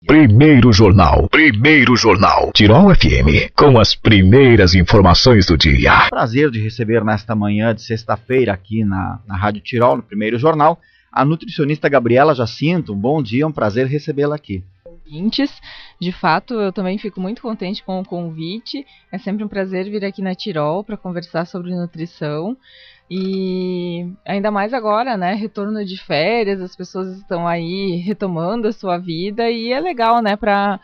Primeiro Jornal. Tirol FM, com as primeiras informações do dia. Prazer de receber nesta manhã de sexta-feira aqui na Rádio Tirol, no Primeiro Jornal, a nutricionista Gabriela Jacinto. Um bom dia, um prazer recebê-la aqui. De fato, eu também fico muito contente com o convite. É sempre um prazer vir aqui na Tirol para conversar sobre nutrição. E ainda mais agora, né, retorno de férias, as pessoas estão aí retomando a sua vida e é legal, né, para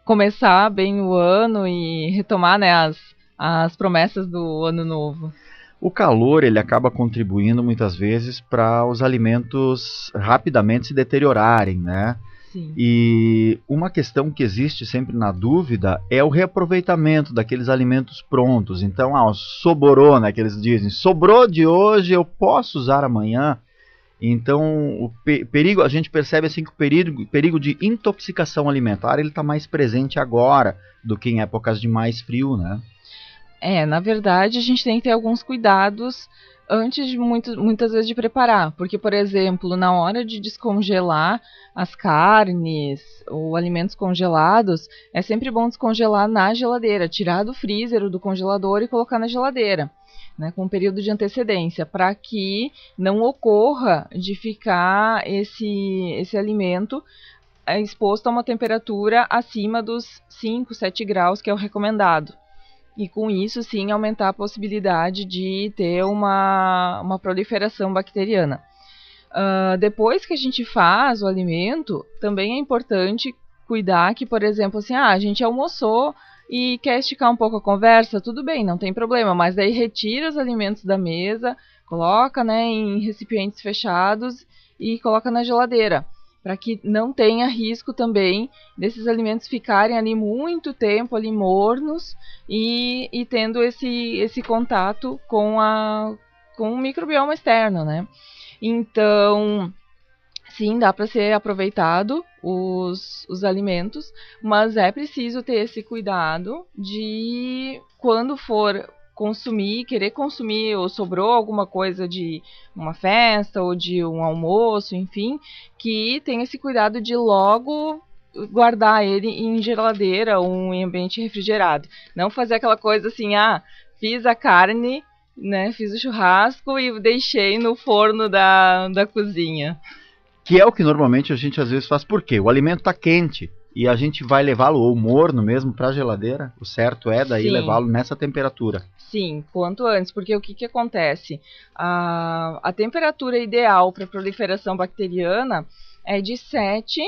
começar bem o ano e retomar, né, as promessas do ano novo. O calor, ele acaba contribuindo muitas vezes para os alimentos rapidamente se deteriorarem, né? Sim. E uma questão que existe sempre na dúvida é o reaproveitamento daqueles alimentos prontos. Então, sobrou, né, que eles dizem, sobrou de hoje, eu posso usar amanhã. Então, o perigo, a gente percebe assim que o perigo de intoxicação alimentar, ele está mais presente agora do que em épocas de mais frio, né? Na verdade, a gente tem que ter alguns cuidados antes de muitas vezes de preparar, porque, por exemplo, na hora de descongelar as carnes ou alimentos congelados, é sempre bom descongelar na geladeira, tirar do freezer ou do congelador e colocar na geladeira, né, com um período de antecedência, para que não ocorra de ficar esse alimento exposto a uma temperatura acima dos 5, 7 graus, que é o recomendado. E com isso, sim, aumentar a possibilidade de ter uma proliferação bacteriana. Depois que a gente faz o alimento, também é importante cuidar que, por exemplo, assim, a gente almoçou e quer esticar um pouco a conversa, tudo bem, não tem problema, mas daí retira os alimentos da mesa, coloca, né, em recipientes fechados e coloca na geladeira, para que não tenha risco também desses alimentos ficarem ali muito tempo ali mornos e tendo esse contato com o microbioma externo, né? Então, sim, dá para ser aproveitado os alimentos, mas é preciso ter esse cuidado de, quando for querer consumir ou sobrou alguma coisa de uma festa ou de um almoço, enfim, que tenha esse cuidado de logo guardar ele em geladeira ou em ambiente refrigerado. Não fazer aquela coisa assim, fiz a carne, né, fiz o churrasco e deixei no forno da cozinha. Que é o que normalmente a gente às vezes faz. Por quê? O alimento está quente e a gente vai levá-lo ou morno mesmo para a geladeira. O certo é daí levá-lo nessa temperatura. Sim, quanto antes, porque o que acontece? A temperatura ideal para proliferação bacteriana é de 7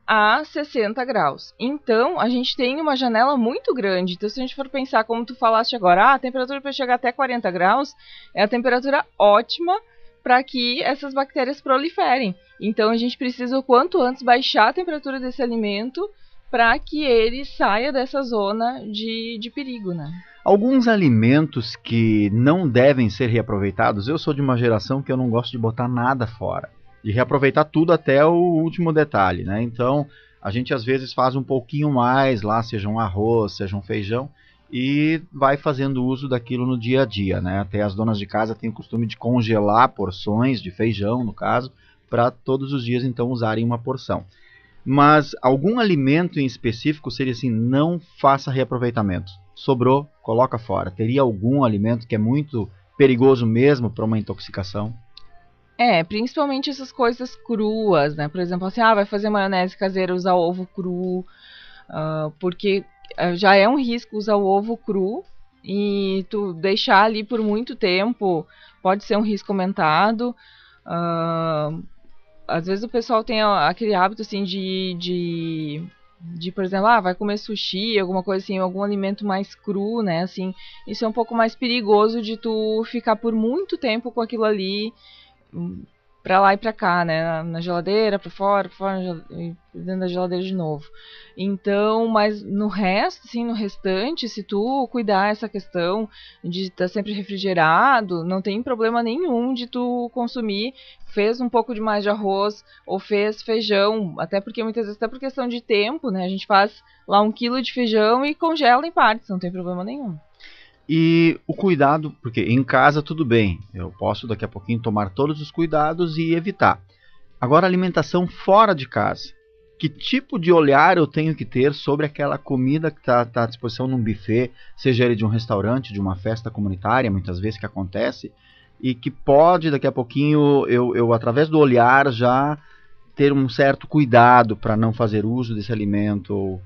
a 60 graus. Então, a gente tem uma janela muito grande. Então, se a gente for pensar, como tu falaste agora, a temperatura para chegar até 40 graus é a temperatura ótima para que essas bactérias proliferem. Então, a gente precisa, o quanto antes, baixar a temperatura desse alimento para que ele saia dessa zona de perigo, né? Alguns alimentos que não devem ser reaproveitados, eu sou de uma geração que eu não gosto de botar nada fora, de reaproveitar tudo até o último detalhe, né? Então, a gente às vezes faz um pouquinho mais lá, seja um arroz, seja um feijão, e vai fazendo uso daquilo no dia a dia, né? Até as donas de casa têm o costume de congelar porções de feijão, no caso, para todos os dias então usarem uma porção. Mas algum alimento em específico seria assim, não faça reaproveitamento. Sobrou, coloca fora. Teria algum alimento que é muito perigoso mesmo para uma intoxicação? Principalmente essas coisas cruas, né? Por exemplo, assim, vai fazer maionese caseira, usar ovo cru, porque já é um risco usar o ovo cru e tu deixar ali por muito tempo pode ser um risco aumentado. Às vezes o pessoal tem aquele hábito assim de por exemplo, vai comer sushi, alguma coisa assim, algum alimento mais cru, né, assim, isso é um pouco mais perigoso de tu ficar por muito tempo com aquilo ali, pra lá e pra cá, né, na geladeira, pra fora, e dentro da geladeira de novo. Então, mas no resto, assim, no restante, se tu cuidar essa questão de estar sempre refrigerado, não tem problema nenhum de tu consumir. Fez um pouco de mais de arroz ou fez feijão, até porque muitas vezes, até por questão de tempo, né, a gente faz lá 1 quilo de feijão e congela em partes, não tem problema nenhum. E o cuidado, porque em casa tudo bem, eu posso daqui a pouquinho tomar todos os cuidados e evitar. Agora, alimentação fora de casa. Que tipo de olhar eu tenho que ter sobre aquela comida que está à disposição num buffet, seja ele de um restaurante, de uma festa comunitária, muitas vezes que acontece, e que pode, daqui a pouquinho, eu através do olhar, já ter um certo cuidado para não fazer uso desse alimento.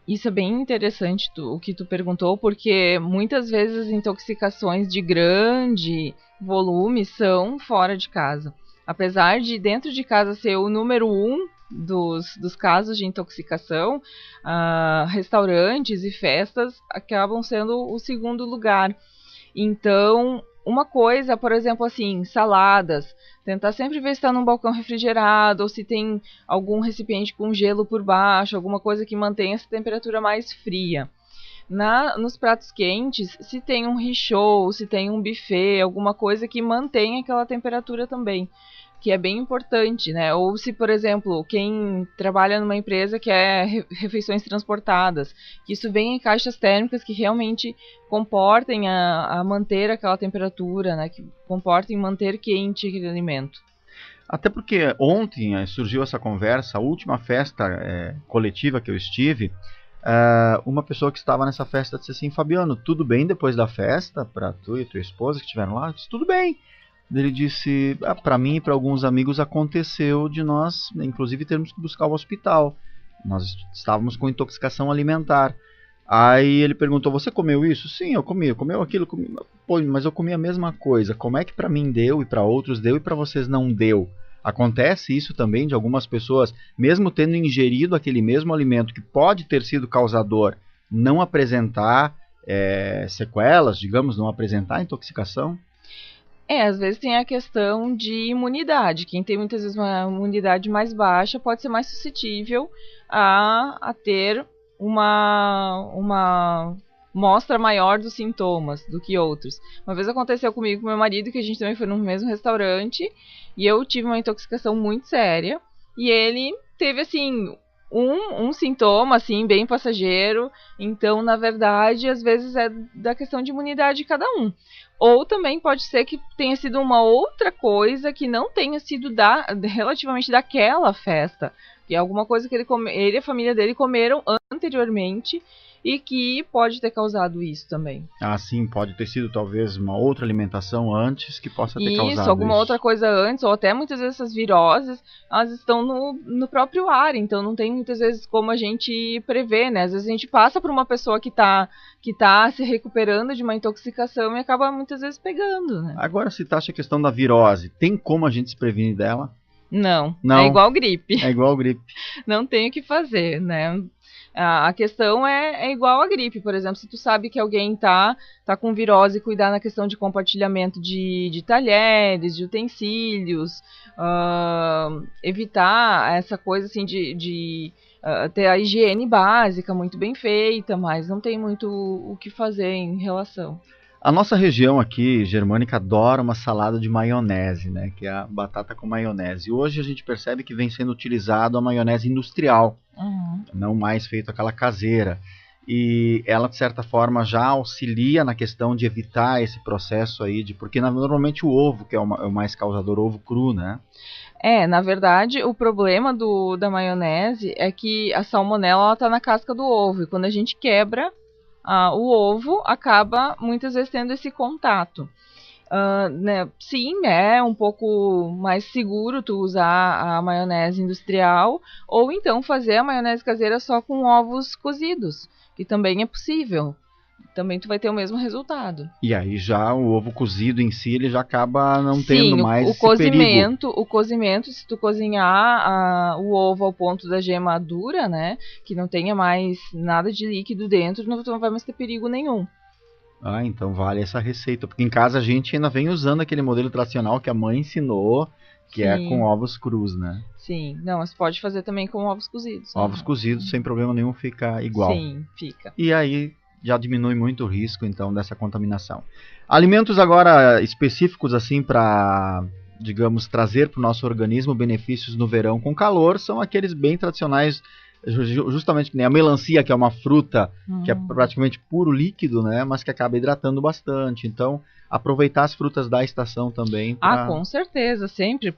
Isso é bem interessante o que tu perguntou, porque muitas vezes as intoxicações de grande volume são fora de casa. Apesar de dentro de casa ser o número 1 dos casos de intoxicação, restaurantes e festas acabam sendo o segundo lugar. Então, uma coisa, por exemplo, assim, saladas, tentar sempre ver se está num balcão refrigerado ou se tem algum recipiente com gelo por baixo, alguma coisa que mantenha essa temperatura mais fria. Nos pratos quentes, se tem um richô, se tem um buffet, alguma coisa que mantenha aquela temperatura também, que é bem importante, né? Ou se, por exemplo, quem trabalha numa empresa que é refeições transportadas, que isso vem em caixas térmicas que realmente comportem a manter aquela temperatura, né? Que comportem manter quente aquele alimento. Até porque ontem surgiu essa conversa, a última festa coletiva que eu estive, uma pessoa que estava nessa festa disse assim: Fabiano, tudo bem depois da festa, para tu e tua esposa que estiveram lá? Eu disse, tudo bem. Ele disse, para mim e para alguns amigos aconteceu de nós, inclusive, termos que buscar o hospital. Nós estávamos com intoxicação alimentar. Aí ele perguntou, você comeu isso? Sim, eu comi. Comeu aquilo? Comi. Pô, mas eu comi a mesma coisa. Como é que para mim deu e para outros deu e para vocês não deu? Acontece isso também de algumas pessoas, mesmo tendo ingerido aquele mesmo alimento que pode ter sido causador, não apresentar sequelas, digamos, não apresentar intoxicação? Às vezes tem a questão de imunidade. Quem tem muitas vezes uma imunidade mais baixa pode ser mais suscetível a ter uma mostra maior dos sintomas do que outros. Uma vez aconteceu comigo com meu marido, que a gente também foi no mesmo restaurante, e eu tive uma intoxicação muito séria, e ele teve, assim, um sintoma, assim, bem passageiro. Então, na verdade, às vezes é da questão de imunidade de cada um. Ou também pode ser que tenha sido uma outra coisa que não tenha sido relativamente daquela festa. Que é alguma coisa que ele e a família dele comeram anteriormente e que pode ter causado isso também. Ah, sim, pode ter sido talvez uma outra alimentação antes que possa ter causado isso. Isso, alguma outra coisa antes, ou até muitas vezes essas viroses, elas estão no próprio ar, então não tem muitas vezes como a gente prever, né? Às vezes a gente passa por uma pessoa que tá se recuperando de uma intoxicação e acaba muitas vezes pegando, né? Agora, se taxa a questão da virose, tem como a gente se prevenir dela? Não, é igual gripe. É igual gripe. Não tem o que fazer, né? A questão é igual a gripe, por exemplo, se tu sabe que alguém tá com virose, cuidar na questão de compartilhamento de talheres, de utensílios, evitar essa coisa assim de ter a higiene básica muito bem feita, mas não tem muito o que fazer em relação. A nossa região aqui, germânica, adora uma salada de maionese, né? Que é a batata com maionese. E hoje a gente percebe que vem sendo utilizado a maionese industrial, não mais feita aquela caseira. E ela, de certa forma, já auxilia na questão de evitar esse processo aí, porque normalmente o ovo, que é o mais causador, o ovo cru, né? Na verdade, o problema da maionese é que a salmonela está na casca do ovo. E quando a gente quebra o ovo, acaba muitas vezes tendo esse contato. Né? Sim, é um pouco mais seguro tu usar a maionese industrial, ou então fazer a maionese caseira só com ovos cozidos, que também é possível. Também tu vai ter o mesmo resultado. E aí já o ovo cozido em si, ele já acaba não tendo mais esse perigo. O cozimento, se tu cozinhar o ovo ao ponto da gema dura, né, que não tenha mais nada de líquido dentro, tu não vai mais ter perigo nenhum. Ah, então vale essa receita, porque em casa a gente ainda vem usando aquele modelo tradicional que a mãe ensinou, que é com ovos crus, né? Sim, não, mas pode fazer também com ovos cozidos. Ovos cozidos, sem problema nenhum, fica igual. Sim, fica. E aí já diminui muito o risco, então, dessa contaminação. Alimentos agora específicos, assim, para, digamos, trazer para o nosso organismo benefícios no verão com calor, são aqueles bem tradicionais, justamente que nem a melancia, que é uma fruta que é praticamente puro líquido, né, mas que acaba hidratando bastante. Então, aproveitar as frutas da estação também. Com certeza, sempre,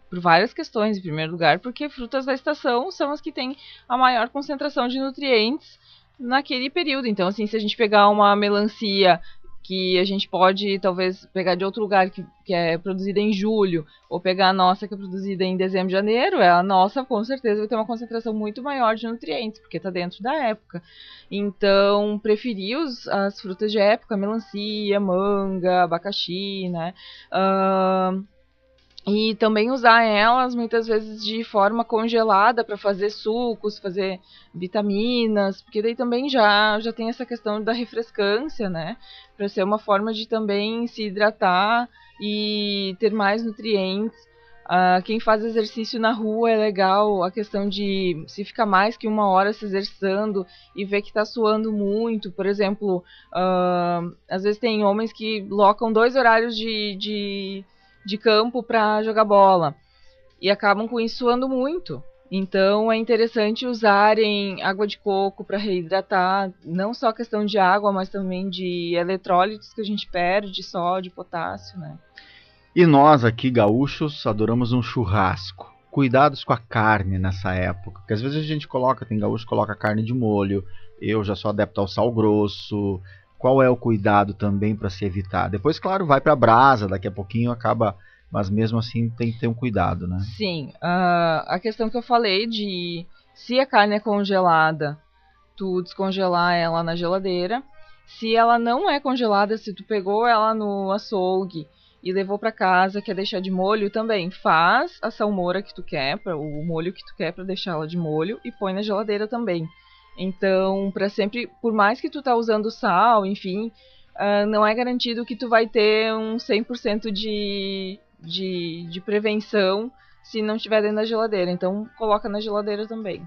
por várias questões. Em primeiro lugar, porque frutas da estação são as que têm a maior concentração de nutrientes naquele período. Então, assim, se a gente pegar uma melancia que a gente pode talvez pegar de outro lugar que é produzida em julho, ou pegar a nossa que é produzida em dezembro, janeiro, a nossa com certeza vai ter uma concentração muito maior de nutrientes, porque está dentro da época. Então, preferir as frutas de época, melancia, manga, abacaxi, né? E também usar elas muitas vezes de forma congelada para fazer sucos, fazer vitaminas, porque daí também já tem essa questão da refrescância, né? Para ser uma forma de também se hidratar e ter mais nutrientes. Quem faz exercício na rua é legal a questão de se ficar mais que 1 hora se exercitando e ver que está suando muito. Por exemplo, às vezes tem homens que locam 2 horários de campo para jogar bola e acabam com isso suando muito. Então é interessante usarem água de coco para reidratar, não só a questão de água, mas também de eletrólitos que a gente perde, sódio, potássio, né? E nós aqui, gaúchos, adoramos um churrasco. Cuidados com a carne nessa época, porque às vezes a gente tem gaúcho que coloca carne de molho, eu já sou adepto ao sal grosso. Qual é o cuidado também para se evitar? Depois, claro, vai para a brasa, daqui a pouquinho acaba, mas mesmo assim tem que ter um cuidado, né? Sim, a questão que eu falei de se a carne é congelada, tu descongelar ela na geladeira. Se ela não é congelada, se tu pegou ela no açougue e levou para casa, quer deixar de molho, também faz a salmoura que tu quer, o molho que tu quer para deixar ela de molho e põe na geladeira também. Então, para sempre, por mais que tu tá usando sal, enfim, não é garantido que tu vai ter um 100% de prevenção se não estiver dentro da geladeira. Então, coloca na geladeira também.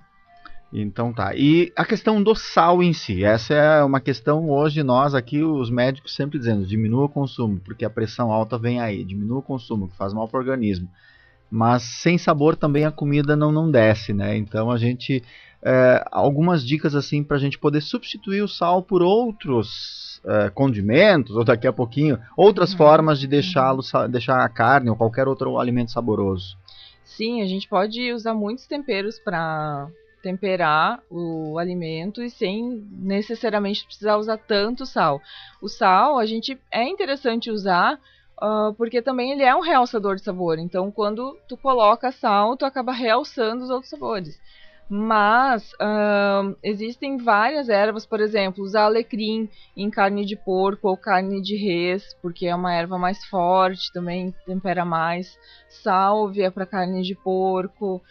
Então tá. E a questão do sal em si, essa é uma questão hoje nós aqui, os médicos sempre dizendo, diminua o consumo, porque a pressão alta vem aí, diminua o consumo, que faz mal para o organismo. Mas sem sabor também a comida não desce, né? Então a gente... algumas dicas assim para a gente poder substituir o sal por outros condimentos, ou daqui a pouquinho, outras formas de deixar a carne ou qualquer outro alimento saboroso. Sim, a gente pode usar muitos temperos para temperar o alimento e sem necessariamente precisar usar tanto sal. O sal, é interessante usar porque também ele é um realçador de sabor. Então, quando tu coloca sal, tu acaba realçando os outros sabores. Mas existem várias ervas, por exemplo, usar alecrim em carne de porco ou carne de res, porque é uma erva mais forte, também tempera mais. Sálvia para carne de porco,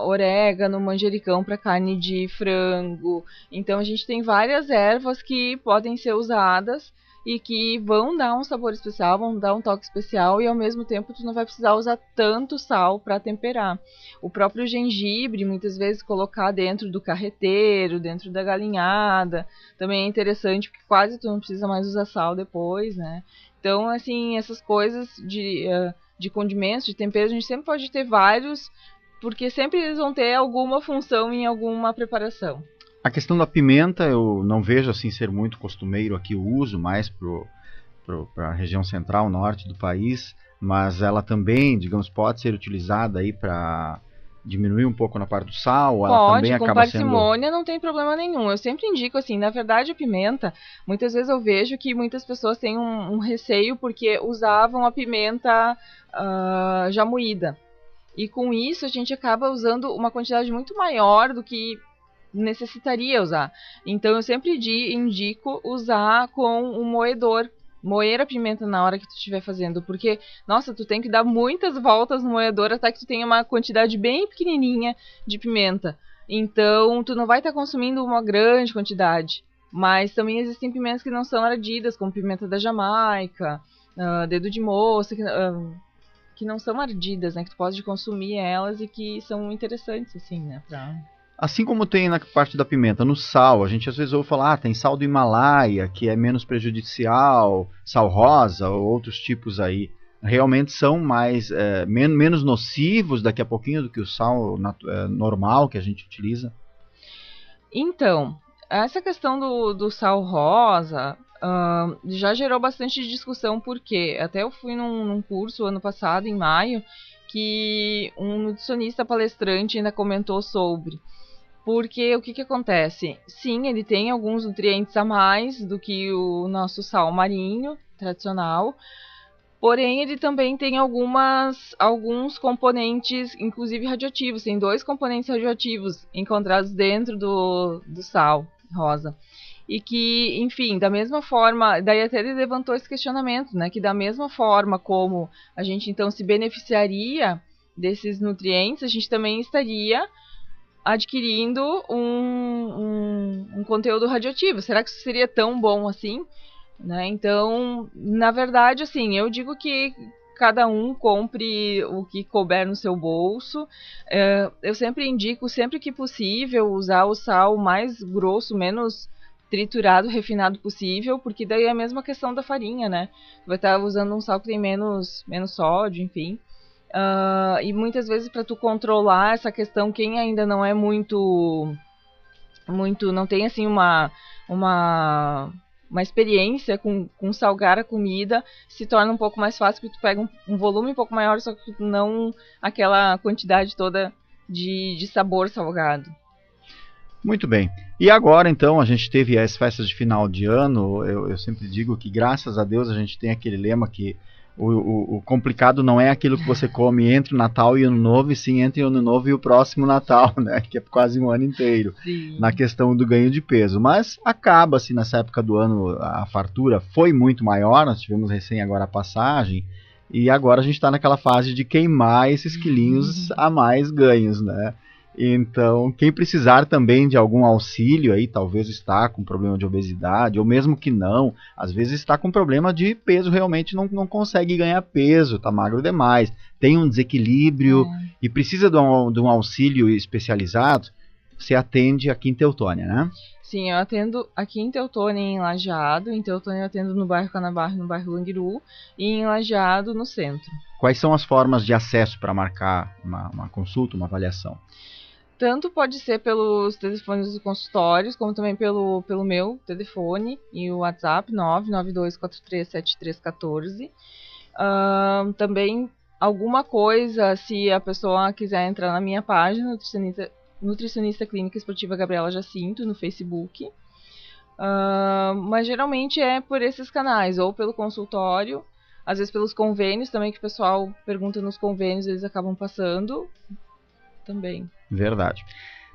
orégano, manjericão para carne de frango. Então a gente tem várias ervas que podem ser usadas e que vão dar um sabor especial, vão dar um toque especial e ao mesmo tempo tu não vai precisar usar tanto sal para temperar. O próprio gengibre, muitas vezes colocar dentro do carreteiro, dentro da galinhada, também é interessante porque quase tu não precisa mais usar sal depois, né? Então, assim, essas coisas de condimentos, de temperos, a gente sempre pode ter vários, porque sempre eles vão ter alguma função em alguma preparação. A questão da pimenta, eu não vejo assim ser muito costumeiro aqui o uso, mais para a região central, norte do país, mas ela também, digamos, pode ser utilizada aí para diminuir um pouco na parte do sal. Ela também com acaba parcimônia não tem problema nenhum. Eu sempre indico assim, na verdade a pimenta, muitas vezes eu vejo que muitas pessoas têm um receio porque usavam a pimenta já moída. E com isso a gente acaba usando uma quantidade muito maior do que necessitaria usar. Então eu sempre indico usar com um moedor, moer a pimenta na hora que tu estiver fazendo, porque, nossa, tu tem que dar muitas voltas no moedor até que tu tenha uma quantidade bem pequenininha de pimenta. Então tu não vai estar consumindo uma grande quantidade. Mas também existem pimentas que não são ardidas, como pimenta da Jamaica, dedo de moça, que não são ardidas, né, que tu pode consumir elas e que são interessantes assim, né, Assim como tem na parte da pimenta, no sal, a gente às vezes ouve falar, tem sal do Himalaia, que é menos prejudicial, sal rosa ou outros tipos aí. Realmente são menos nocivos daqui a pouquinho do que o sal normal que a gente utiliza? Então, essa questão do sal rosa já gerou bastante discussão, porque até eu fui num curso ano passado, em maio, que um nutricionista palestrante ainda comentou sobre. Porque o que acontece? Sim, ele tem alguns nutrientes a mais do que o nosso sal marinho tradicional, porém ele também tem alguns componentes, inclusive radioativos. Tem 2 componentes radioativos encontrados dentro do sal rosa. E que, enfim, da mesma forma, daí até ele levantou esse questionamento, né? Que da mesma forma como a gente então se beneficiaria desses nutrientes, a gente também estaria adquirindo um conteúdo radioativo. Será que isso seria tão bom assim? Né? Então, na verdade, assim, eu digo que cada um compre o que couber no seu bolso. Eu sempre indico, sempre que possível, usar o sal mais grosso, menos triturado, refinado possível, porque daí é a mesma questão da farinha, né? Vai estar usando um sal que tem menos sódio, enfim. E muitas vezes para tu controlar essa questão, quem ainda não é muito, não tem assim uma experiência com salgar a comida, se torna um pouco mais fácil, porque tu pega um volume um pouco maior, só que não aquela quantidade toda de sabor salgado. Muito bem. E agora, então, a gente teve as festas de final de ano. Eu sempre digo que, graças a Deus, a gente tem aquele lema que o complicado não é aquilo que você come entre o Natal e o Ano Novo, e sim entre o Ano Novo e o próximo Natal, né? Que é quase um ano inteiro. Sim. Na questão do ganho de peso. Mas acaba-se nessa época do ano, a fartura foi muito maior. Nós tivemos recém agora a passagem. E agora a gente está naquela fase de queimar esses quilinhos a mais ganhos, né? Então, quem precisar também de algum auxílio aí, talvez está com problema de obesidade, ou mesmo que não, às vezes está com problema de peso, realmente não consegue ganhar peso, está magro demais, tem um desequilíbrio e precisa de um auxílio especializado, você atende aqui em Teutônia, né? Sim, eu atendo aqui em Teutônia, em Lajeado. Em Teutônia eu atendo no bairro Canabarro, no bairro Languiru, e em Lajeado, no centro. Quais são as formas de acesso para marcar uma consulta, uma avaliação? Tanto pode ser pelos telefones dos consultórios, como também pelo meu telefone e o WhatsApp 992437314. Também alguma coisa, se a pessoa quiser entrar na minha página, Nutricionista Clínica Esportiva Gabriela Jacinto, no Facebook. Mas geralmente é por esses canais, ou pelo consultório, às vezes pelos convênios também, que o pessoal pergunta nos convênios, eles acabam passando também. Verdade.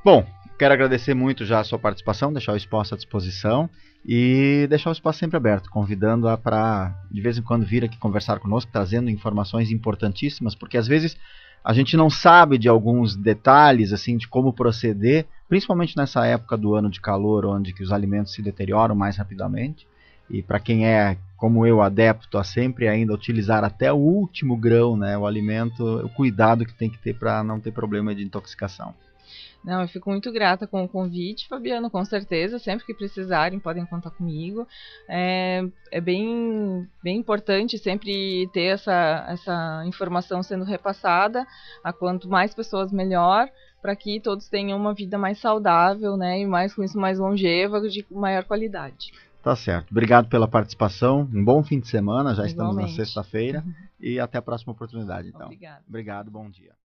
Bom, quero agradecer muito já a sua participação, deixar o espaço à disposição e deixar o espaço sempre aberto, convidando-a para de vez em quando vir aqui conversar conosco, trazendo informações importantíssimas, porque às vezes a gente não sabe de alguns detalhes assim de como proceder, principalmente nessa época do ano de calor, onde que os alimentos se deterioram mais rapidamente. E para quem é, como eu, adepto a sempre ainda utilizar até o último grão, né, o alimento, o cuidado que tem que ter para não ter problema de intoxicação. Não, eu fico muito grata com o convite, Fabiano, com certeza. Sempre que precisarem, podem contar comigo. É bem importante sempre ter essa informação sendo repassada. A quanto mais pessoas, melhor, para que todos tenham uma vida mais saudável, né, e mais com isso mais longeva, de maior qualidade. Tá certo. Obrigado pela participação. Um bom fim de semana. Já Igualmente. Estamos na sexta-feira. E até a próxima oportunidade, então. Obrigada. Obrigado, bom dia.